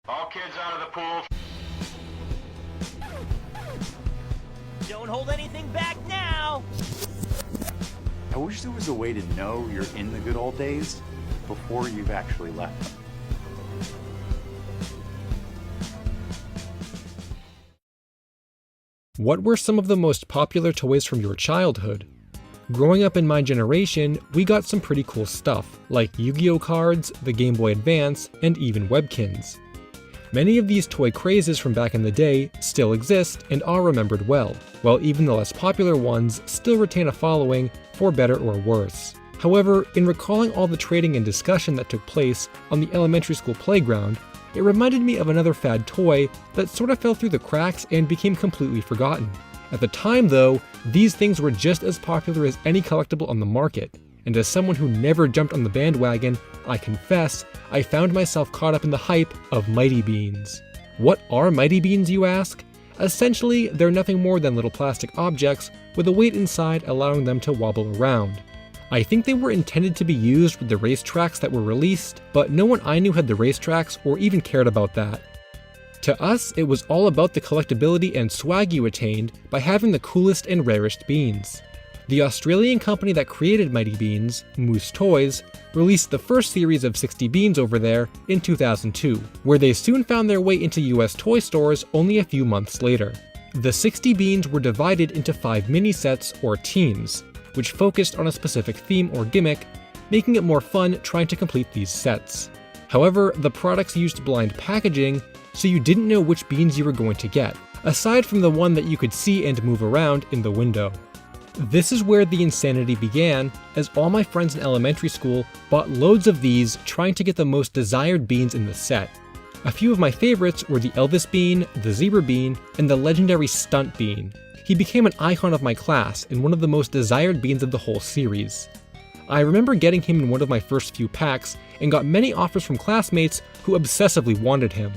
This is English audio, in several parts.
All kids out of the pool. Don't hold anything back now! I wish there was a way to know you're in the good old days before you've actually left them. What were some of the most popular toys from your childhood? Growing up in my generation, we got some pretty cool stuff, like Yu-Gi-Oh cards, the Game Boy Advance, and even Webkinz. Many of these toy crazes from back in the day still exist and are remembered well, while even the less popular ones still retain a following, for better or worse. However, in recalling all the trading and discussion that took place on the elementary school playground, it reminded me of another fad toy that sort of fell through the cracks and became completely forgotten. At the time though, these things were just as popular as any collectible on the market, and as someone who never jumped on the bandwagon, I confess, I found myself caught up in the hype of Mighty Beans. What are Mighty Beans, you ask? Essentially, they're nothing more than little plastic objects with a weight inside allowing them to wobble around. I think they were intended to be used with the racetracks that were released, but no one I knew had the racetracks or even cared about that. To us, it was all about the collectability and swag you attained by having the coolest and rarest beans. The Australian company that created Mighty Beans, Moose Toys, released the first series of 60 beans over there in 2002, where they soon found their way into US toy stores only a few months later. The 60 beans were divided into 5 mini-sets or teams, which focused on a specific theme or gimmick, making it more fun trying to complete these sets. However, the products used blind packaging, so you didn't know which beans you were going to get, aside from the one that you could see and move around in the window. This is where the insanity began, as all my friends in elementary school bought loads of these trying to get the most desired beans in the set. A few of my favorites were the Elvis bean, the Zebra bean, and the legendary Stunt bean. He became an icon of my class and one of the most desired beans of the whole series. I remember getting him in one of my first few packs and got many offers from classmates who obsessively wanted him.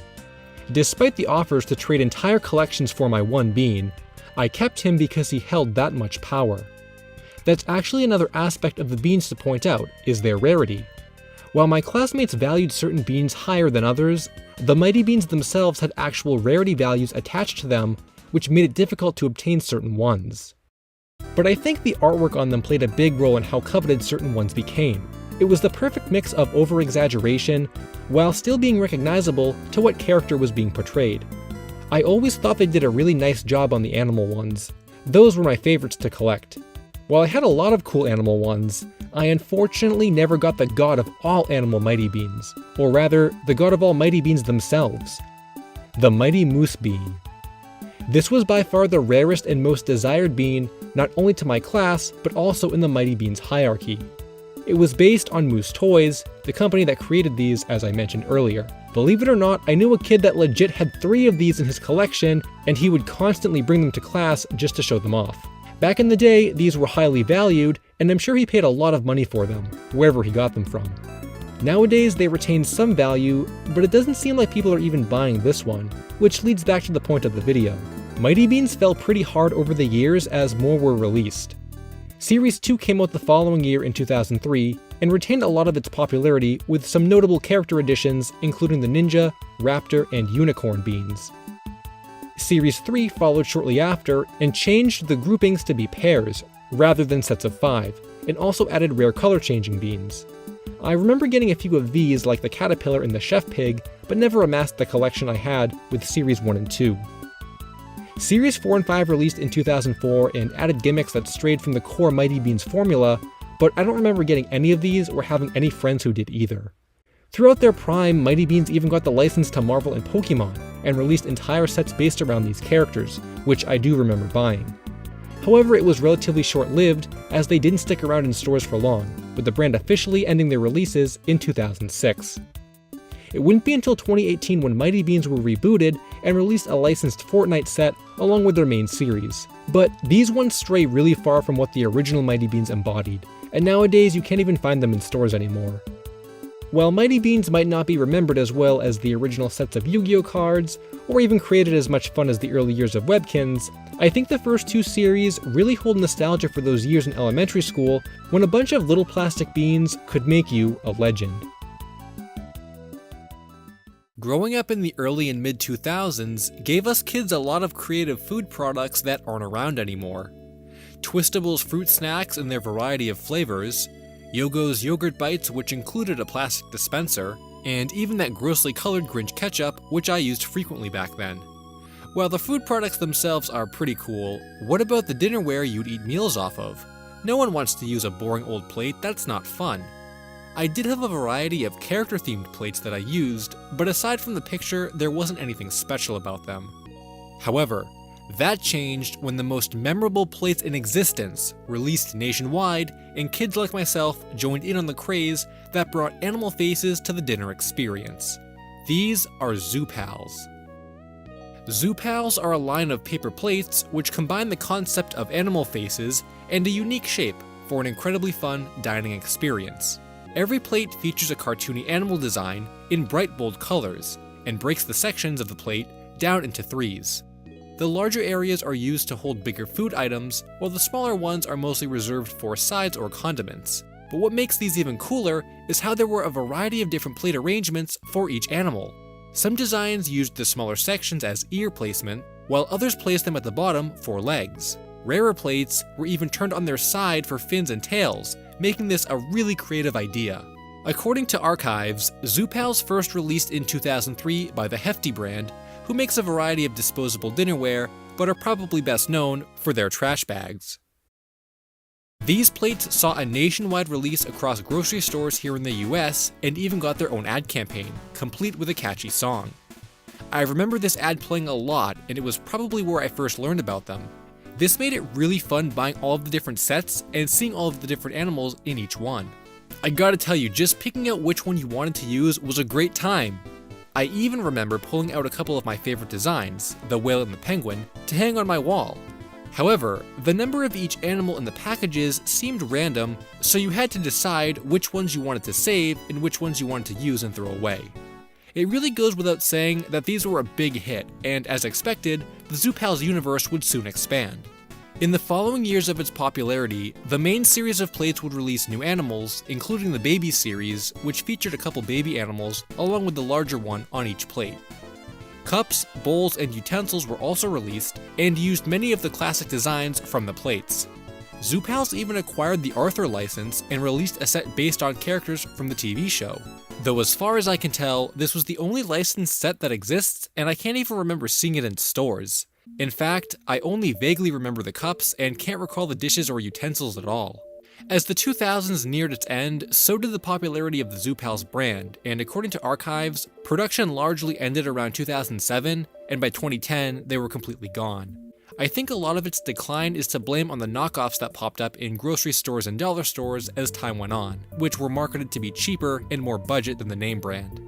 Despite the offers to trade entire collections for my one bean, I kept him because he held that much power. That's actually another aspect of the beans to point out, is their rarity. While my classmates valued certain beans higher than others, the Mighty Beans themselves had actual rarity values attached to them, which made it difficult to obtain certain ones. But I think the artwork on them played a big role in how coveted certain ones became. It was the perfect mix of over-exaggeration, while still being recognizable to what character was being portrayed. I always thought they did a really nice job on the animal ones. Those were my favorites to collect. While I had a lot of cool animal ones, I unfortunately never got the god of all animal Mighty Beans, or rather, the god of all Mighty Beans themselves. The Mighty Moose Bean. This was by far the rarest and most desired bean, not only to my class, but also in the Mighty Beans hierarchy. It was based on Moose Toys, the company that created these as I mentioned earlier. Believe it or not, I knew a kid that legit had 3 of these in his collection, and he would constantly bring them to class just to show them off. Back in the day, these were highly valued, and I'm sure he paid a lot of money for them, wherever he got them from. Nowadays, they retain some value, but it doesn't seem like people are even buying this one, which leads back to the point of the video. Mighty Beans fell pretty hard over the years as more were released. Series 2 came out the following year in 2003, and retained a lot of its popularity with some notable character additions including the Ninja, Raptor, and Unicorn beans. Series 3 followed shortly after and changed the groupings to be pairs, rather than sets of 5, and also added rare color changing beans. I remember getting a few of these like the Caterpillar and the Chef Pig, but never amassed the collection I had with Series 1 and 2. Series 4 and 5 released in 2004 and added gimmicks that strayed from the core Mighty Beans formula, but I don't remember getting any of these or having any friends who did either. Throughout their prime, Mighty Beans even got the license to Marvel and Pokemon, and released entire sets based around these characters, which I do remember buying. However, it was relatively short-lived, as they didn't stick around in stores for long, with the brand officially ending their releases in 2006. It wouldn't be until 2018 when Mighty Beans were rebooted and released a licensed Fortnite set along with their main series. But these ones stray really far from what the original Mighty Beans embodied, and nowadays you can't even find them in stores anymore. While Mighty Beans might not be remembered as well as the original sets of Yu-Gi-Oh cards, or even created as much fun as the early years of Webkinz, I think the first 2 series really hold nostalgia for those years in elementary school when a bunch of little plastic beans could make you a legend. Growing up in the early and mid 2000s gave us kids a lot of creative food products that aren't around anymore. Twistables fruit snacks in their variety of flavors, Yogo's yogurt bites which included a plastic dispenser, and even that grossly colored Grinch ketchup which I used frequently back then. While the food products themselves are pretty cool, what about the dinnerware you'd eat meals off of? No one wants to use a boring old plate, that's not fun. I did have a variety of character-themed plates that I used, but aside from the picture, there wasn't anything special about them. However, that changed when the most memorable plates in existence released nationwide, and kids like myself joined in on the craze that brought animal faces to the dinner experience. These are Zoo Pals. Zoo Pals are a line of paper plates which combine the concept of animal faces and a unique shape for an incredibly fun dining experience. Every plate features a cartoony animal design in bright bold colors, and breaks the sections of the plate down into threes. The larger areas are used to hold bigger food items, while the smaller ones are mostly reserved for sides or condiments. But what makes these even cooler is how there were a variety of different plate arrangements for each animal. Some designs used the smaller sections as ear placement, while others placed them at the bottom for legs. Rarer plates were even turned on their side for fins and tails, making this a really creative idea. According to archives, Zoo Pals first released in 2003 by the Hefty brand, who makes a variety of disposable dinnerware, but are probably best known for their trash bags. These plates saw a nationwide release across grocery stores here in the US, and even got their own ad campaign, complete with a catchy song. I remember this ad playing a lot, and it was probably where I first learned about them. This made it really fun buying all of the different sets and seeing all of the different animals in each one. I gotta tell you, just picking out which one you wanted to use was a great time. I even remember pulling out a couple of my favorite designs, the whale and the penguin, to hang on my wall. However, the number of each animal in the packages seemed random, so you had to decide which ones you wanted to save and which ones you wanted to use and throw away. It really goes without saying that these were a big hit, and as expected, the Zoo Pals universe would soon expand. In the following years of its popularity, the main series of plates would release new animals, including the Baby series, which featured a couple baby animals along with the larger one on each plate. Cups, bowls, and utensils were also released, and used many of the classic designs from the plates. Zoo Pals even acquired the Arthur license and released a set based on characters from the TV show. Though as far as I can tell, this was the only licensed set that exists, and I can't even remember seeing it in stores. In fact, I only vaguely remember the cups and can't recall the dishes or utensils at all. As the 2000s neared its end, so did the popularity of the Zoo Pals brand, and according to archives, production largely ended around 2007, and by 2010, they were completely gone. I think a lot of its decline is to blame on the knockoffs that popped up in grocery stores and dollar stores as time went on, which were marketed to be cheaper and more budget than the name brand.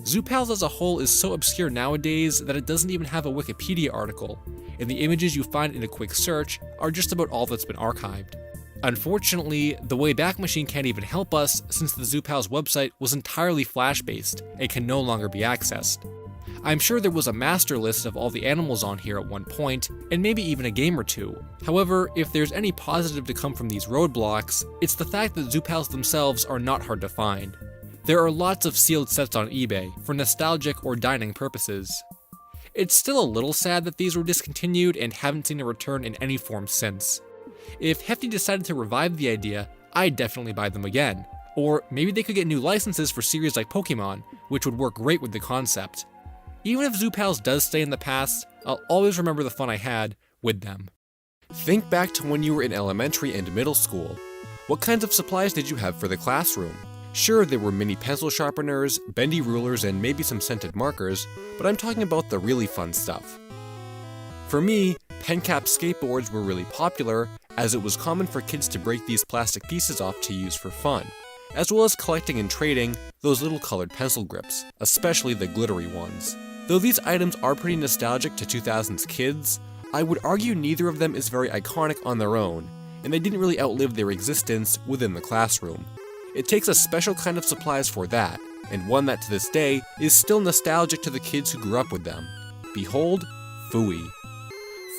Zoo Pals as a whole is so obscure nowadays that it doesn't even have a Wikipedia article, and the images you find in a quick search are just about all that's been archived. Unfortunately, the Wayback Machine can't even help us since the Zoo Pals website was entirely Flash-based and can no longer be accessed. I'm sure there was a master list of all the animals on here at one point, and maybe even a game or two. However, if there's any positive to come from these roadblocks, it's the fact that Zoo Pals themselves are not hard to find. There are lots of sealed sets on eBay for nostalgic or dining purposes. It's still a little sad that these were discontinued and haven't seen a return in any form since. If Hefty decided to revive the idea, I'd definitely buy them again. Or maybe they could get new licenses for series like Pokemon, which would work great with the concept. Even if Zoo Pals does stay in the past, I'll always remember the fun I had with them. Think back to when you were in elementary and middle school. What kinds of supplies did you have for the classroom? Sure, there were mini pencil sharpeners, bendy rulers, and maybe some scented markers, but I'm talking about the really fun stuff. For me, pen cap skateboards were really popular, as it was common for kids to break these plastic pieces off to use for fun, as well as collecting and trading those little colored pencil grips, especially the glittery ones. Though these items are pretty nostalgic to 2000s kids, I would argue neither of them is very iconic on their own, and they didn't really outlive their existence within the classroom. It takes a special kind of supplies for that, and one that to this day is still nostalgic to the kids who grew up with them. Behold, Fooey.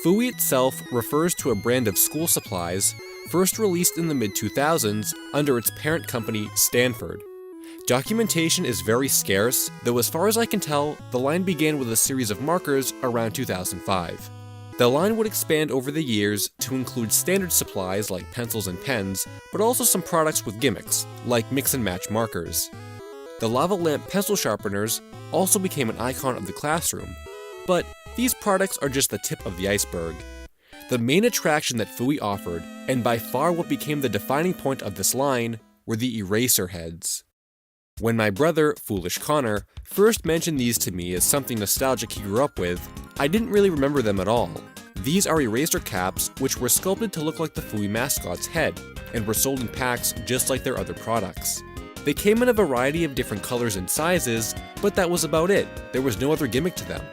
Fooey itself refers to a brand of school supplies first released in the mid-2000s under its parent company, Stanford. Documentation is very scarce, though as far as I can tell, the line began with a series of markers around 2005. The line would expand over the years to include standard supplies like pencils and pens, but also some products with gimmicks, like mix and match markers. The lava lamp pencil sharpeners also became an icon of the classroom, but these products are just the tip of the iceberg. The main attraction that Fooey offered, and by far what became the defining point of this line, were the eraser heads. When my brother, Foolish Connor, first mentioned these to me as something nostalgic he grew up with, I didn't really remember them at all. These are eraser caps which were sculpted to look like the Fooey mascot's head, and were sold in packs just like their other products. They came in a variety of different colors and sizes, but that was about it. There was no other gimmick to them.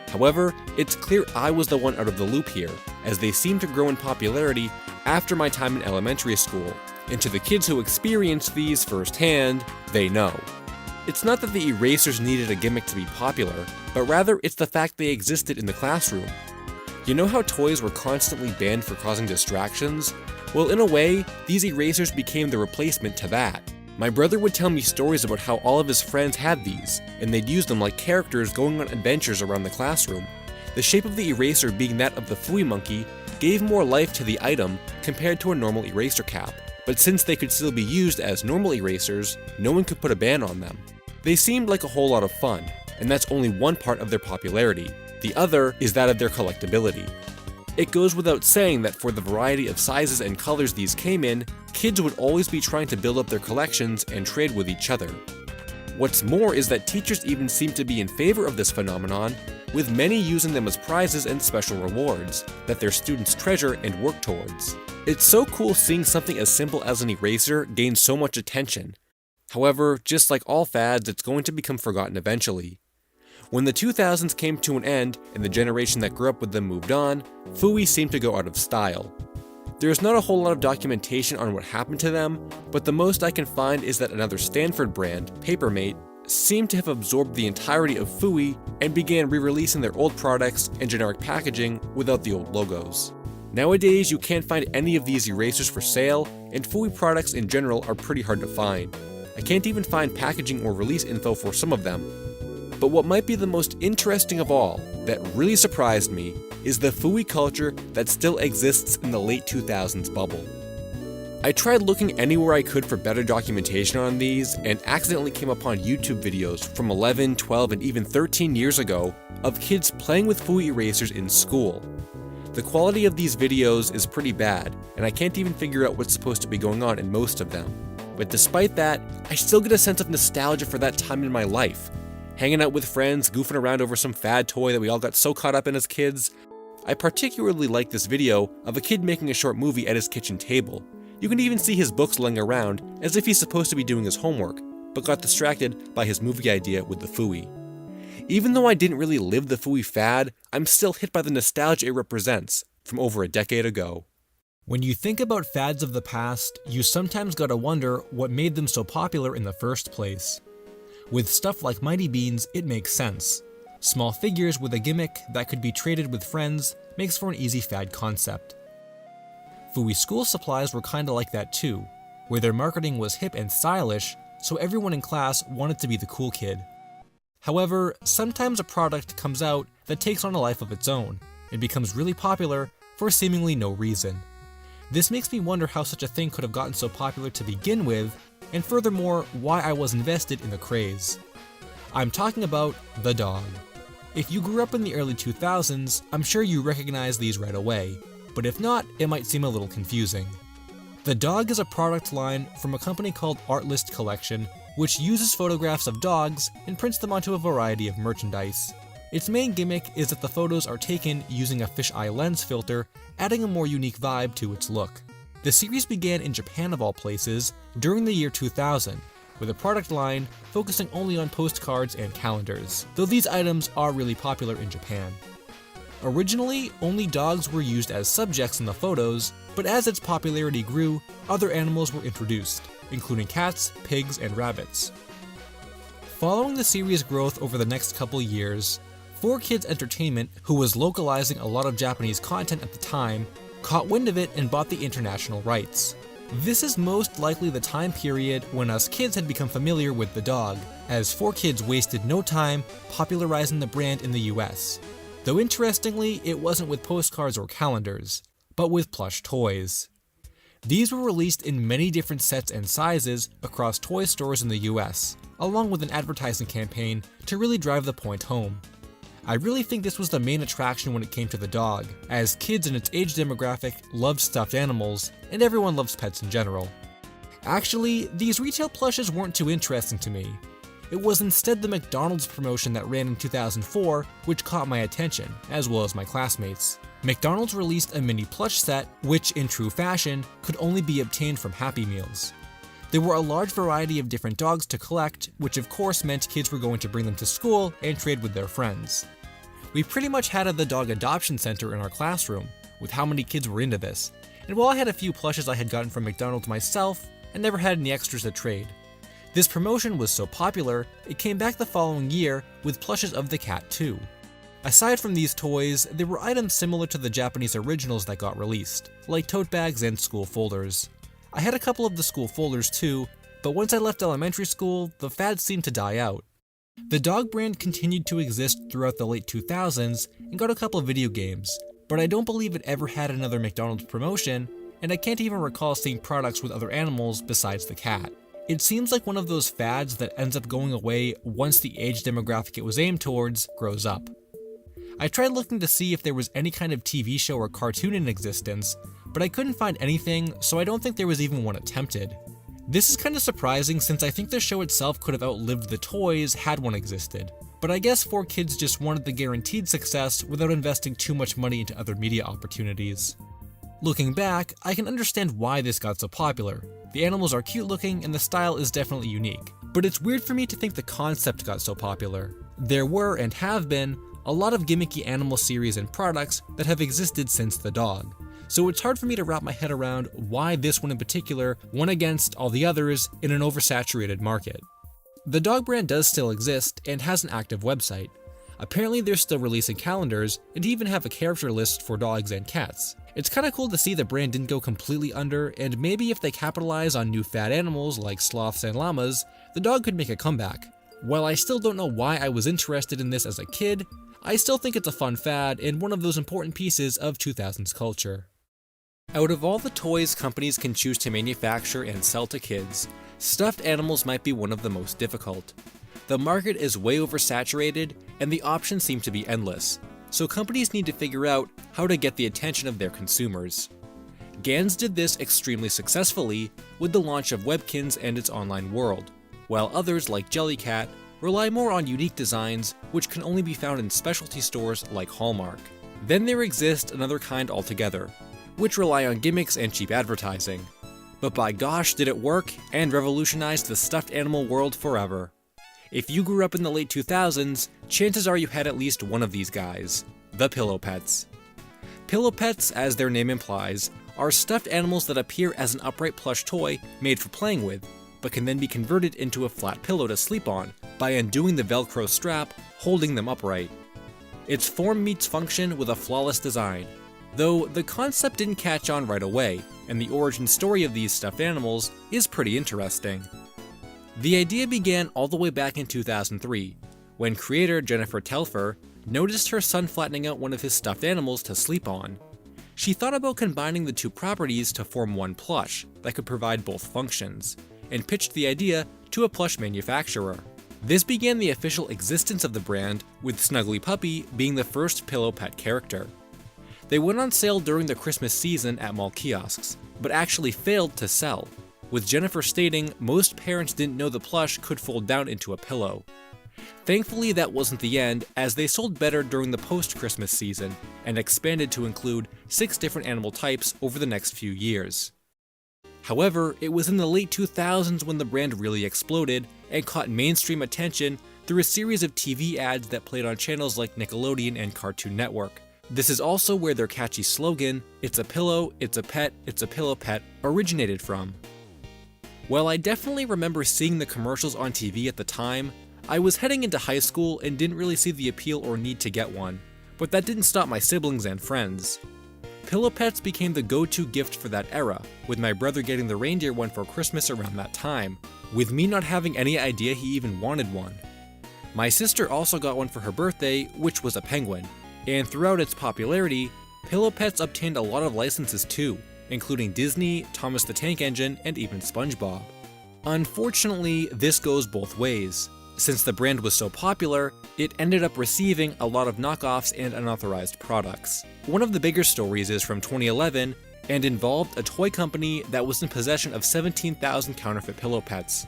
However, it's clear I was the one out of the loop here, as they seemed to grow in popularity after my time in elementary school, and to the kids who experienced these firsthand, they know. It's not that the erasers needed a gimmick to be popular, but rather it's the fact they existed in the classroom. You know how toys were constantly banned for causing distractions? Well, in a way, these erasers became the replacement to that. My brother would tell me stories about how all of his friends had these, and they'd use them like characters going on adventures around the classroom. The shape of the eraser being that of the Fooey monkey gave more life to the item compared to a normal eraser cap. But since they could still be used as normal erasers, no one could put a ban on them. They seemed like a whole lot of fun, and that's only one part of their popularity. The other is that of their collectability. It goes without saying that for the variety of sizes and colors these came in, kids would always be trying to build up their collections and trade with each other. What's more is that teachers even seem to be in favor of this phenomenon, with many using them as prizes and special rewards that their students treasure and work towards. It's so cool seeing something as simple as an eraser gain so much attention. However, just like all fads, it's going to become forgotten eventually. When the 2000s came to an end and the generation that grew up with them moved on, Fooey seemed to go out of style. There's not a whole lot of documentation on what happened to them, but the most I can find is that another Stanford brand, Papermate, seemed to have absorbed the entirety of Fooey and began re-releasing their old products and generic packaging without the old logos. Nowadays, you can't find any of these erasers for sale, and Fooey products in general are pretty hard to find. I can't even find packaging or release info for some of them. But what might be the most interesting of all, that really surprised me, is the Fooey culture that still exists in the late 2000s bubble. I tried looking anywhere I could for better documentation on these, and accidentally came upon YouTube videos from 11, 12, and even 13 years ago of kids playing with Fooey erasers in school. The quality of these videos is pretty bad, and I can't even figure out what's supposed to be going on in most of them. But despite that, I still get a sense of nostalgia for that time in my life. Hanging out with friends, goofing around over some fad toy that we all got so caught up in as kids. I particularly like this video of a kid making a short movie at his kitchen table. You can even see his books laying around as if he's supposed to be doing his homework, but got distracted by his movie idea with the Fooey. Even though I didn't really live the Fooey fad, I'm still hit by the nostalgia it represents from over a decade ago. When you think about fads of the past, you sometimes gotta wonder what made them so popular in the first place. With stuff like Mighty Beans, it makes sense. Small figures with a gimmick that could be traded with friends makes for an easy fad concept. Fooey school supplies were kinda like that too, where their marketing was hip and stylish, so everyone in class wanted to be the cool kid. However, sometimes a product comes out that takes on a life of its own, and becomes really popular for seemingly no reason. This makes me wonder how such a thing could have gotten so popular to begin with, and furthermore, why I was invested in the craze. I'm talking about the dog. If you grew up in the early 2000s, I'm sure you recognize these right away, but if not, it might seem a little confusing. The dog is a product line from a company called Artlist Collection, which uses photographs of dogs and prints them onto a variety of merchandise. Its main gimmick is that the photos are taken using a fisheye lens filter, adding a more unique vibe to its look. The series began in Japan of all places during the year 2000, with a product line focusing only on postcards and calendars, though these items are really popular in Japan. Originally, only dogs were used as subjects in the photos, but as its popularity grew, other animals were introduced, including cats, pigs, and rabbits. Following the series' growth over the next couple years, 4Kids Entertainment, who was localizing a lot of Japanese content at the time, caught wind of it and bought the international rights. This is most likely the time period when us kids had become familiar with the dog, as 4Kids wasted no time popularizing the brand in the US. Though interestingly, it wasn't with postcards or calendars, but with plush toys. These were released in many different sets and sizes across toy stores in the US, along with an advertising campaign to really drive the point home. I really think this was the main attraction when it came to the dog, as kids in its age demographic loved stuffed animals, and everyone loves pets in general. Actually, these retail plushes weren't too interesting to me. It was instead the McDonald's promotion that ran in 2004 which caught my attention, as well as my classmates. McDonald's released a mini plush set, which in true fashion, could only be obtained from Happy Meals. There were a large variety of different dogs to collect, which of course meant kids were going to bring them to school and trade with their friends. We pretty much had the dog adoption center in our classroom, with how many kids were into this, and while I had a few plushes I had gotten from McDonald's myself, I never had any extras to trade. This promotion was so popular, it came back the following year with plushes of the cat too. Aside from these toys, there were items similar to the Japanese originals that got released, like tote bags and school folders. I had a couple of the school folders too, but once I left elementary school, the fad seemed to die out. The dog brand continued to exist throughout the late 2000s and got a couple of video games, but I don't believe it ever had another McDonald's promotion, and I can't even recall seeing products with other animals besides the cat. It seems like one of those fads that ends up going away once the age demographic it was aimed towards grows up. I tried looking to see if there was any kind of TV show or cartoon in existence, but I couldn't find anything, so I don't think there was even one attempted. This is kind of surprising since I think the show itself could have outlived the toys had one existed, but I guess 4Kids just wanted the guaranteed success without investing too much money into other media opportunities. Looking back, I can understand why this got so popular. The animals are cute looking and the style is definitely unique, but it's weird for me to think the concept got so popular. There were, and have been, a lot of gimmicky animal series and products that have existed since the dog, so it's hard for me to wrap my head around why this one in particular won against all the others in an oversaturated market. The dog brand does still exist and has an active website. Apparently they're still releasing calendars and even have a character list for dogs and cats. It's kinda cool to see the brand didn't go completely under, and maybe if they capitalize on new fad animals like sloths and llamas, the dog could make a comeback. While I still don't know why I was interested in this as a kid, I still think it's a fun fad and one of those important pieces of 2000s culture. Out of all the toys companies can choose to manufacture and sell to kids, stuffed animals might be one of the most difficult. The market is way oversaturated and the options seem to be endless, so companies need to figure out how to get the attention of their consumers. Gans did this extremely successfully with the launch of Webkinz and its online world, while others like Jellycat rely more on unique designs which can only be found in specialty stores like Hallmark. Then there exists another kind altogether, which rely on gimmicks and cheap advertising. But by gosh did it work and revolutionized the stuffed animal world forever. If you grew up in the late 2000s, chances are you had at least one of these guys, the Pillow Pets. Pillow Pets, as their name implies, are stuffed animals that appear as an upright plush toy made for playing with, but can then be converted into a flat pillow to sleep on by undoing the Velcro strap holding them upright. Its form meets function with a flawless design, though the concept didn't catch on right away, and the origin story of these stuffed animals is pretty interesting. The idea began all the way back in 2003, when creator Jennifer Telfer noticed her son flattening out one of his stuffed animals to sleep on. She thought about combining the two properties to form one plush that could provide both functions, and pitched the idea to a plush manufacturer. This began the official existence of the brand, with Snuggly Puppy being the first pillow pet character. They went on sale during the Christmas season at mall kiosks, but actually failed to sell, with Jennifer stating most parents didn't know the plush could fold down into a pillow. Thankfully that wasn't the end, as they sold better during the post-Christmas season, and expanded to include 6 different animal types over the next few years. However, it was in the late 2000s when the brand really exploded and caught mainstream attention through a series of TV ads that played on channels like Nickelodeon and Cartoon Network. This is also where their catchy slogan, "It's a pillow, it's a pet, it's a pillow pet," originated from. While I definitely remember seeing the commercials on TV at the time, I was heading into high school and didn't really see the appeal or need to get one, but that didn't stop my siblings and friends. Pillow Pets became the go-to gift for that era, with my brother getting the reindeer one for Christmas around that time, with me not having any idea he even wanted one. My sister also got one for her birthday, which was a penguin, and throughout its popularity, Pillow Pets obtained a lot of licenses too, including Disney, Thomas the Tank Engine, and even SpongeBob. Unfortunately, this goes both ways. Since the brand was so popular, it ended up receiving a lot of knockoffs and unauthorized products. One of the bigger stories is from 2011 and involved a toy company that was in possession of 17,000 counterfeit Pillow Pets.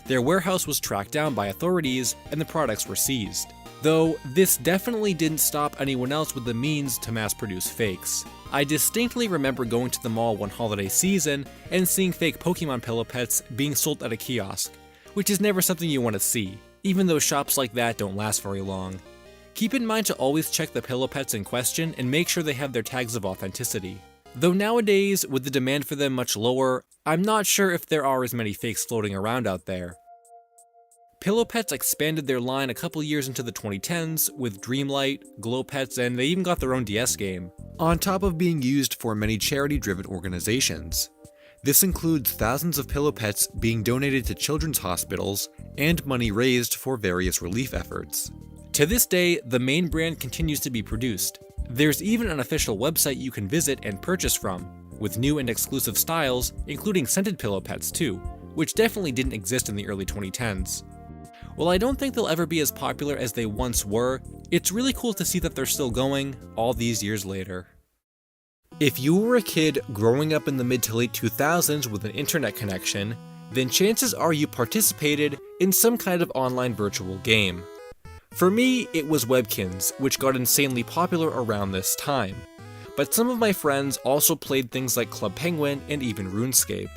Their warehouse was tracked down by authorities and the products were seized. Though this definitely didn't stop anyone else with the means to mass produce fakes. I distinctly remember going to the mall one holiday season and seeing fake Pokemon Pillow Pets being sold at a kiosk, which is never something you want to see, even though shops like that don't last very long. Keep in mind to always check the Pillow Pets in question and make sure they have their tags of authenticity. Though nowadays, with the demand for them much lower, I'm not sure if there are as many fakes floating around out there. Pillow Pets expanded their line a couple years into the 2010s with Dreamlight, Glow Pets, and they even got their own DS game, on top of being used for many charity-driven organizations. This includes thousands of Pillow Pets being donated to children's hospitals and money raised for various relief efforts. To this day, the main brand continues to be produced. There's even an official website you can visit and purchase from, with new and exclusive styles, including scented Pillow Pets too, which definitely didn't exist in the early 2010s. While I don't think they'll ever be as popular as they once were, it's really cool to see that they're still going all these years later. If you were a kid growing up in the mid to late 2000s with an internet connection, then chances are you participated in some kind of online virtual game. For me, it was Webkinz, which got insanely popular around this time. But some of my friends also played things like Club Penguin and even RuneScape.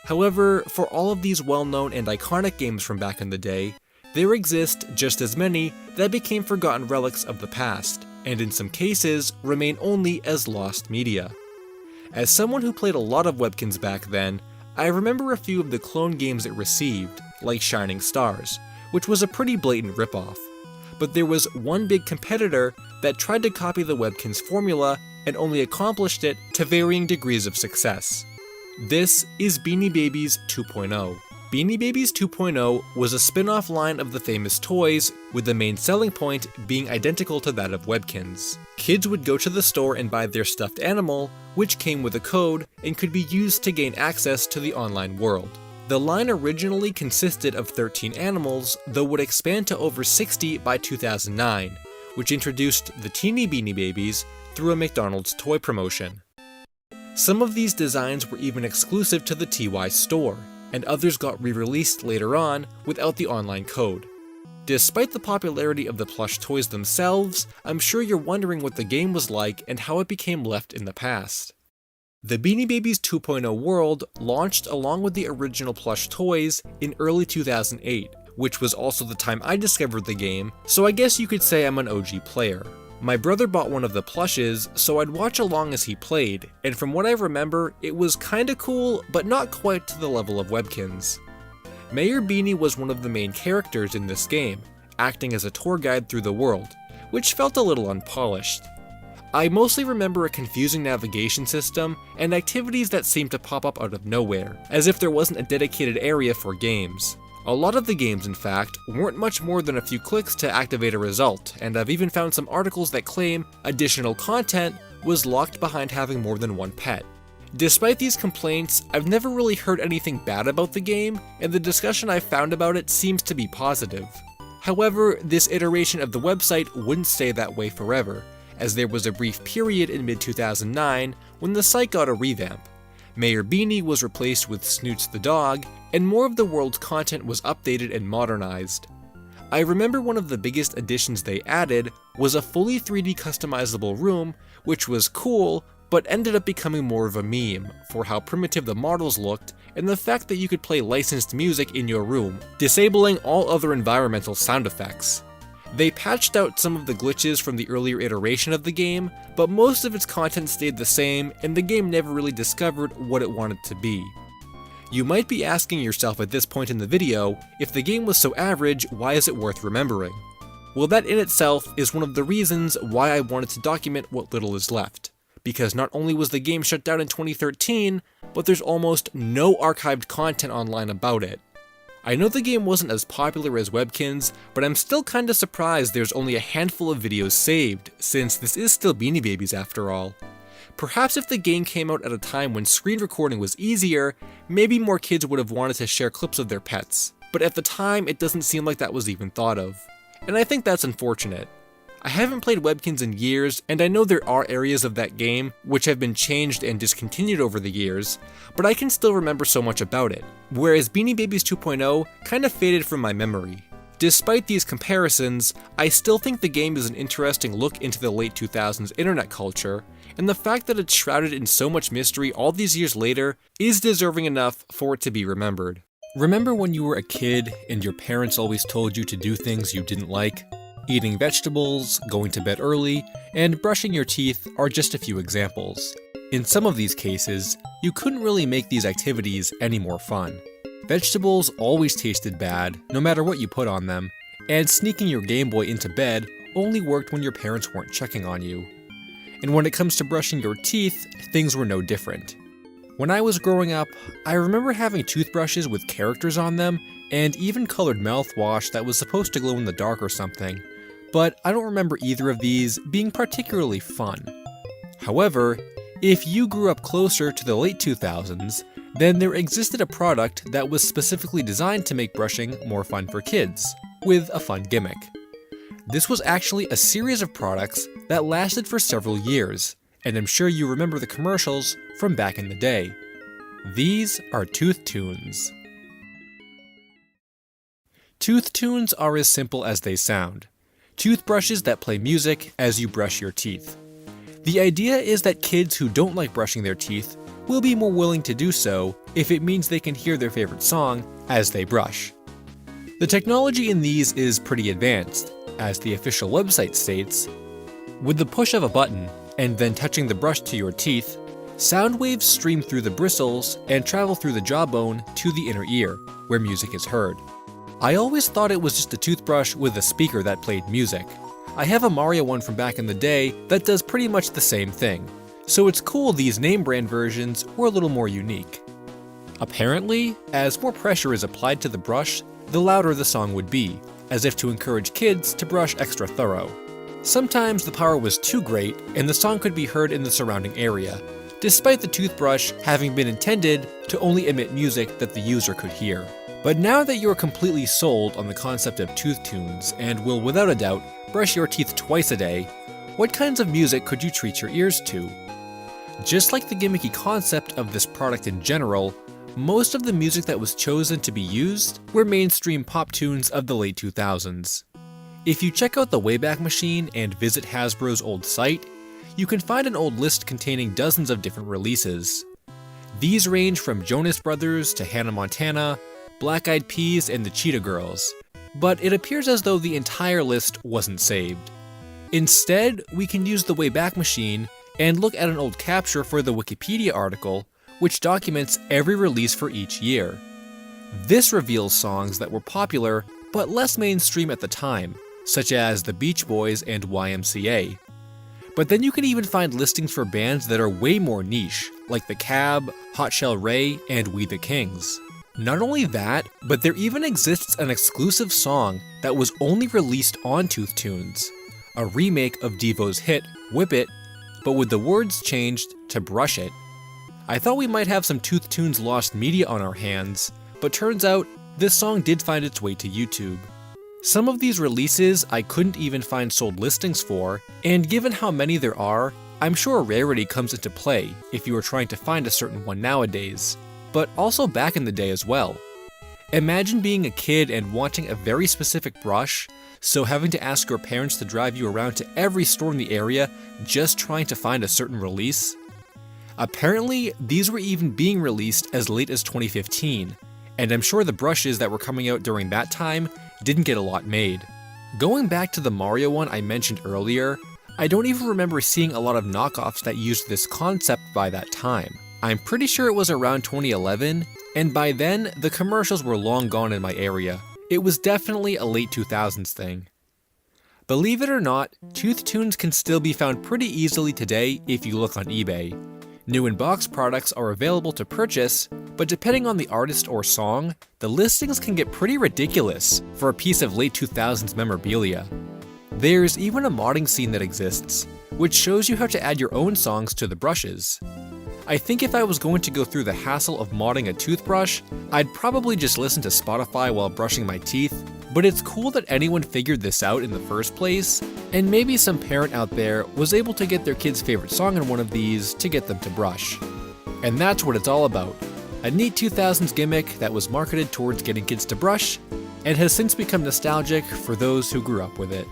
However, for all of these well-known and iconic games from back in the day, there exist just as many that became forgotten relics of the past, and in some cases, remain only as lost media. As someone who played a lot of Webkinz back then, I remember a few of the clone games it received, like Shining Stars, which was a pretty blatant ripoff. But there was one big competitor that tried to copy the Webkinz formula and only accomplished it to varying degrees of success. This is Beanie Babies 2.0. Beanie Babies 2.0 was a spin-off line of the famous toys, with the main selling point being identical to that of Webkinz. Kids would go to the store and buy their stuffed animal, which came with a code and could be used to gain access to the online world. The line originally consisted of 13 animals, though would expand to over 60 by 2009, which introduced the teeny Beanie Babies through a McDonald's toy promotion. Some of these designs were even exclusive to the TY store, and others got re-released later on without the online code. Despite the popularity of the plush toys themselves, I'm sure you're wondering what the game was like and how it became left in the past. The Beanie Babies 2.0 world launched along with the original plush toys in early 2008, which was also the time I discovered the game, so I guess you could say I'm an OG player. My brother bought one of the plushes, so I'd watch along as he played, and from what I remember, it was kinda cool, but not quite to the level of Webkinz. Mayor Beanie was one of the main characters in this game, acting as a tour guide through the world, which felt a little unpolished. I mostly remember a confusing navigation system and activities that seemed to pop up out of nowhere, as if there wasn't a dedicated area for games. A lot of the games, in fact, weren't much more than a few clicks to activate a result, and I've even found some articles that claim additional content was locked behind having more than one pet. Despite these complaints, I've never really heard anything bad about the game, and the discussion I've found about it seems to be positive. However, this iteration of the website wouldn't stay that way forever, as there was a brief period in mid-2009 when the site got a revamp. Mayor Beanie was replaced with Snoots the dog, and more of the world's content was updated and modernized. I remember one of the biggest additions they added was a fully 3D customizable room, which was cool, but ended up becoming more of a meme for how primitive the models looked and the fact that you could play licensed music in your room, disabling all other environmental sound effects. They patched out some of the glitches from the earlier iteration of the game, but most of its content stayed the same and the game never really discovered what it wanted to be. You might be asking yourself at this point in the video, if the game was so average, why is it worth remembering? Well, that in itself is one of the reasons why I wanted to document what little is left. because not only was the game shut down in 2013, but there's almost no archived content online about it. I know the game wasn't as popular as Webkinz, but I'm still kinda surprised there's only a handful of videos saved, since this is still Beanie Babies after all. Perhaps if the game came out at a time when screen recording was easier, maybe more kids would have wanted to share clips of their pets, but at the time it doesn't seem like that was even thought of. And I think that's unfortunate. I haven't played Webkinz in years, and I know there are areas of that game which have been changed and discontinued over the years, but I can still remember so much about it, whereas Beanie Babies 2.0 kinda faded from my memory. Despite these comparisons, I still think the game is an interesting look into the late 2000s internet culture, and the fact that it's shrouded in so much mystery all these years later is deserving enough for it to be remembered. Remember when you were a kid and your parents always told you to do things you didn't like? Eating vegetables, going to bed early, and brushing your teeth are just a few examples. In some of these cases, you couldn't really make these activities any more fun. Vegetables always tasted bad, no matter what you put on them, and sneaking your Game Boy into bed only worked when your parents weren't checking on you. And when it comes to brushing your teeth, things were no different. When I was growing up, I remember having toothbrushes with characters on them, and even colored mouthwash that was supposed to glow in the dark or something, but I don't remember either of these being particularly fun. However, if you grew up closer to the late 2000s, then there existed a product that was specifically designed to make brushing more fun for kids, with a fun gimmick. This was actually a series of products that lasted for several years, and I'm sure you remember the commercials from back in the day. These are Tooth Tunes. Tooth Tunes are as simple as they sound. Toothbrushes that play music as you brush your teeth. The idea is that kids who don't like brushing their teeth will be more willing to do so if it means they can hear their favorite song as they brush. The technology in these is pretty advanced, as the official website states. With the push of a button, and then touching the brush to your teeth, sound waves stream through the bristles and travel through the jawbone to the inner ear, where music is heard. I always thought it was just a toothbrush with a speaker that played music. I have a Mario one from back in the day that does pretty much the same thing, so it's cool these name brand versions were a little more unique. Apparently, as more pressure is applied to the brush, the louder the song would be, as if to encourage kids to brush extra thorough. Sometimes the power was too great and the song could be heard in the surrounding area, despite the toothbrush having been intended to only emit music that the user could hear. But now that you're completely sold on the concept of tooth tunes and will without a doubt brush your teeth twice a day, what kinds of music could you treat your ears to? Just like the gimmicky concept of this product in general, most of the music that was chosen to be used were mainstream pop tunes of the late 2000s. If you check out the Wayback Machine and visit Hasbro's old site, you can find an old list containing dozens of different releases. These range from Jonas Brothers to Hannah Montana, Black Eyed Peas, and the Cheetah Girls, but it appears as though the entire list wasn't saved. Instead, we can use the Wayback Machine and look at an old capture for the Wikipedia article, which documents every release for each year. This reveals songs that were popular but less mainstream at the time, such as the Beach Boys and YMCA. But then you can even find listings for bands that are way more niche, like The Cab, Hot Shell Ray, and We the Kings. Not only that, but there even exists an exclusive song that was only released on Tooth Tunes, a remake of Devo's hit, Whip It, but with the words changed to Brush It. I thought we might have some Tooth Tunes lost media on our hands, but turns out this song did find its way to YouTube. Some of these releases I couldn't even find sold listings for, and given how many there are, I'm sure rarity comes into play if you are trying to find a certain one nowadays, but also back in the day as well. Imagine being a kid and wanting a very specific brush, so having to ask your parents to drive you around to every store in the area just trying to find a certain release. Apparently, these were even being released as late as 2015, and I'm sure the brushes that were coming out during that time didn't get a lot made. Going back to the Mario one I mentioned earlier, I don't even remember seeing a lot of knockoffs that used this concept by that time. I'm pretty sure it was around 2011, and by then, the commercials were long gone in my area. It was definitely a late 2000s thing. Believe it or not, tooth tunes can still be found pretty easily today if you look on eBay. New in-box products are available to purchase, but depending on the artist or song, the listings can get pretty ridiculous for a piece of late 2000s memorabilia. There's even a modding scene that exists, which shows you how to add your own songs to the brushes. I think if I was going to go through the hassle of modding a toothbrush, I'd probably just listen to Spotify while brushing my teeth, but it's cool that anyone figured this out in the first place, and maybe some parent out there was able to get their kid's favorite song in one of these to get them to brush. And that's what it's all about. A neat 2000s gimmick that was marketed towards getting kids to brush, and has since become nostalgic for those who grew up with it.